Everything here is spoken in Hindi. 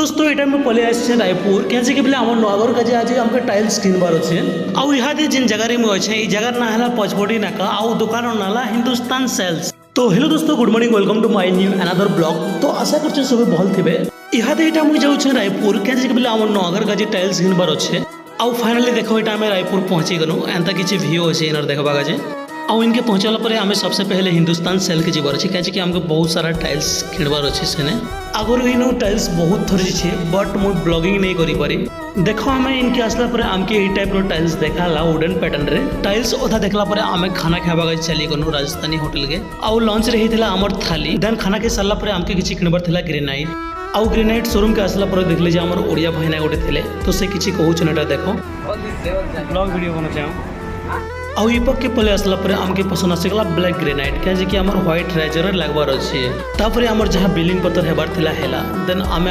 दोस्तों ये टाइम में पले आसे रायपुर कैसे कि बोले आम नगर काजे आज हमके टाइल्स किनबार अच्छे आउ इहादे जिन जगह में अच्छे ये जगह ना है पचपटी नाका आउ दुकान नाला हिंदुस्तान सेल्स। तो हेलो दोस्तों good morning welcome to my new another blog. तो आशा कर सब भल थे इहादे यहाँ मुझे जाऊँ रायपुर कैसे कि बोले आम नगर काजे टाइल्स किनबार अच्छे आउ फाइनाली देख यहाँ आम रायपुर पहुँची गलु एंता किसी व्यू अच्छे इनर देखा काजे आउ इनके पहुँचला पर आम सबसे पहले हिंदुस्तान सेल के जीवार अच्छे कैसे कि आमको बहुत सारा टाइल्स किणवार अच्छे सेने आगुरी इन टाइल्स बहुत थर छे बट मुझे ब्लॉगिंग नहीं करी पारी। देखो आम इनके आसला पर आमके ये टाइप टाइल्स देखाला वुडन पैटर्न रे टाइल्स अधा देखला पर आम खाना खावा चली गनु राजस्थानी होटल के आउ लंच रे हितला हमर थाली देन खाना के सरला पर आमके किछि किणबार थिला ग्रेनाइट आउ ग्रेनाइट शोरूम के आसला पर देखले जे हमर ओडिया भाईना गोटे थिले तो से किछि कहू छनटा देखो ब्लॉग वीडियो बना चाहूँ आउ इपक के पले आसला पर आमके पसंद आसगला ब्लैक ग्रेनाइट कैसे कि हमर व्हाइट रेजर लगवार अच्छे तापर हमर जहाँ बिलिंग पत्र हेबार थिला हेला देन आमे